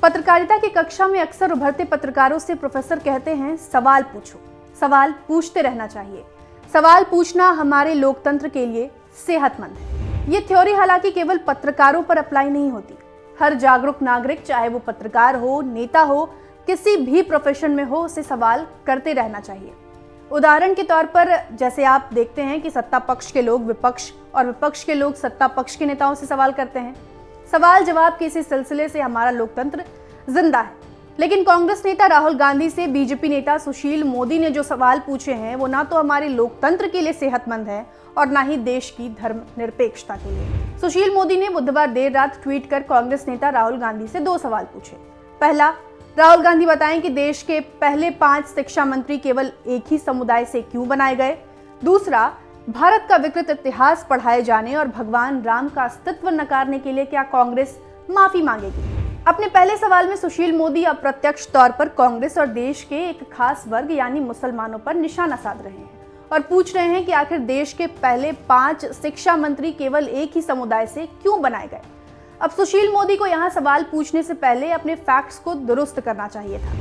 पत्रकारिता की कक्षा में अक्सर उभरते पत्रकारों से प्रोफेसर कहते हैं, सवाल पूछो, सवाल पूछते रहना चाहिए। सवाल पूछना हमारे लोकतंत्र के लिए सेहतमंद है। ये थ्योरी हालांकि केवल पत्रकारों पर अप्लाई नहीं होती। हर जागरूक नागरिक, चाहे वो पत्रकार हो, नेता हो, किसी भी प्रोफेशन में हो, उसे सवाल करते रहना चाहिए। उदाहरण के तौर पर जैसे आप देखते हैं कि सत्ता पक्ष के लोग विपक्ष और विपक्ष के लोग सत्ता पक्ष के नेताओं से सवाल करते हैं। सवाल जवाब के इसी सिलसिले से हमारा लोकतंत्र जिंदा है। लेकिन कांग्रेस नेता राहुल गांधी से बीजेपी नेता सुशील मोदी ने जो सवाल पूछे हैं, वो ना तो हमारे लोकतंत्र के लिए सेहतमंद है और ना ही देश की धर्मनिरपेक्षता के लिए। सुशील मोदी ने बुधवार देर रात ट्वीट कर कांग्रेस नेता राहुल गांधी से 2 सवाल पूछे। पहला, राहुल गांधी बताएं कि देश के पहले 5 शिक्षा मंत्री केवल एक ही समुदाय से क्यों बनाए गए। दूसरा, भारत का विकृत इतिहास पढ़ाए जाने और भगवान राम का अस्तित्व नकारने के लिए क्या कांग्रेस माफी मांगेगी। अपने पहले सवाल में सुशील मोदी अप्रत्यक्ष तौर पर कांग्रेस और देश के एक खास वर्ग यानी मुसलमानों पर निशाना साध रहे हैं और पूछ रहे हैं कि आखिर देश के पहले 5 शिक्षा मंत्री केवल एक ही समुदाय से क्यों बनाए गए। अब सुशील मोदी को यहाँ सवाल पूछने से पहले अपने फैक्ट्स को दुरुस्त करना चाहिए था।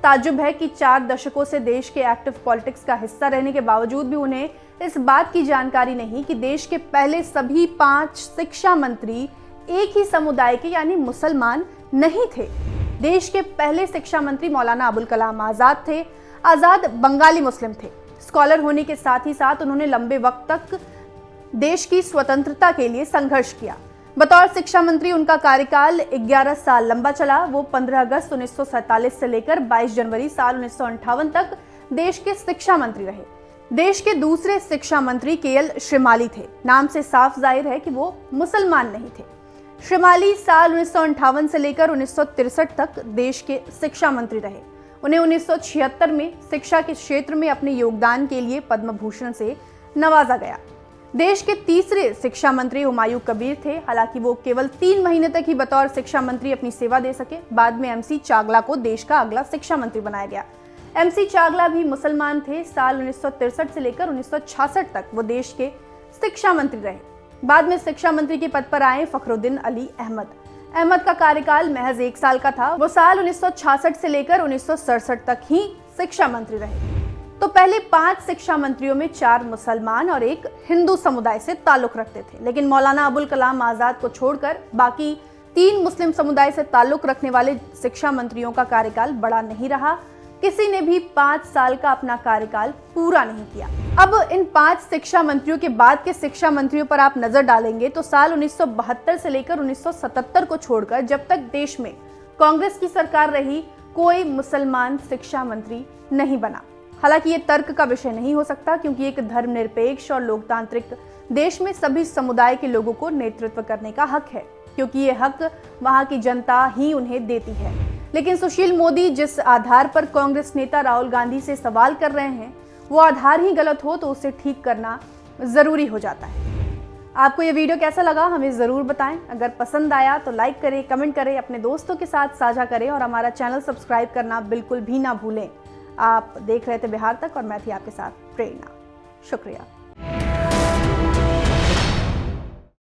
ताज्जुब है कि 4 दशकों से देश के एक्टिव पॉलिटिक्स का हिस्सा रहने के बावजूद भी उन्हें इस बात की जानकारी नहीं कि देश के पहले सभी 5 शिक्षा मंत्री एक ही समुदाय के यानी मुसलमान नहीं थे। देश के पहले शिक्षा मंत्री मौलाना अबुल कलाम आजाद थे। आजाद बंगाली मुस्लिम थे। स्कॉलर होने के साथ ही साथ उन्होंने लंबे वक्त तक देश की स्वतंत्रता के लिए संघर्ष किया। बतौर शिक्षा मंत्री उनका कार्यकाल 11 साल लंबा चला। वो 15 अगस्त 1947 से लेकर 22 जनवरी साल 1958 तक देश के शिक्षा मंत्री रहे। देश के दूसरे शिक्षा मंत्री केएल श्रीमाली थे। नाम से साफ जाहिर है कि वो मुसलमान नहीं थे। श्रीमाली साल 1958 से लेकर 1963 तक देश के शिक्षा मंत्री रहे। उन्हें 1976 में शिक्षा के क्षेत्र में अपने योगदान के लिए पद्म भूषण से नवाजा गया। देश के तीसरे शिक्षा मंत्री हुमायूं कबीर थे। हालांकि वो केवल 3 महीने तक ही बतौर शिक्षा मंत्री अपनी सेवा दे सके। बाद में एमसी चागला को देश का अगला शिक्षा मंत्री बनाया गया। एमसी चागला भी मुसलमान थे। साल 1963 से लेकर 1966 तक वो देश के शिक्षा मंत्री रहे। बाद में शिक्षा मंत्री के पद पर आए फखरुद्दीन अली अहमद। अहमद का कार्यकाल महज 1 साल का था। वो साल 1966 से लेकर 1967 तक ही शिक्षा मंत्री रहे। तो पहले 5 शिक्षा मंत्रियों में 4 मुसलमान और 1 हिंदू समुदाय से ताल्लुक रखते थे। लेकिन मौलाना अबुल कलाम आजाद को छोड़कर बाकी 3 मुस्लिम समुदाय से ताल्लुक रखने वाले शिक्षा मंत्रियों का कार्यकाल बड़ा नहीं रहा। किसी ने भी 5 साल का अपना कार्यकाल पूरा नहीं किया। अब इन 5 शिक्षा मंत्रियों के बाद के शिक्षा मंत्रियों पर आप नजर डालेंगे तो साल 1972 से लेकर 1977 को छोड़कर जब तक देश में कांग्रेस की सरकार रही, कोई मुसलमान शिक्षा मंत्री नहीं बना। हालांकि ये तर्क का विषय नहीं हो सकता, क्योंकि एक धर्मनिरपेक्ष और लोकतांत्रिक देश में सभी समुदाय के लोगों को नेतृत्व करने का हक है, क्योंकि ये हक वहां की जनता ही उन्हें देती है। लेकिन सुशील मोदी जिस आधार पर कांग्रेस नेता राहुल गांधी से सवाल कर रहे हैं, वो आधार ही गलत हो तो उसे ठीक करना जरूरी हो जाता है। आपको ये वीडियो कैसा लगा हमें ज़रूर बताएं। अगर पसंद आया तो लाइक करें, कमेंट करें, अपने दोस्तों के साथ साझा करें और हमारा चैनल सब्सक्राइब करना बिल्कुल भी ना भूलें। आप देख रहे थे बिहार तक और मैं थी आपके साथ प्रेरणा। शुक्रिया।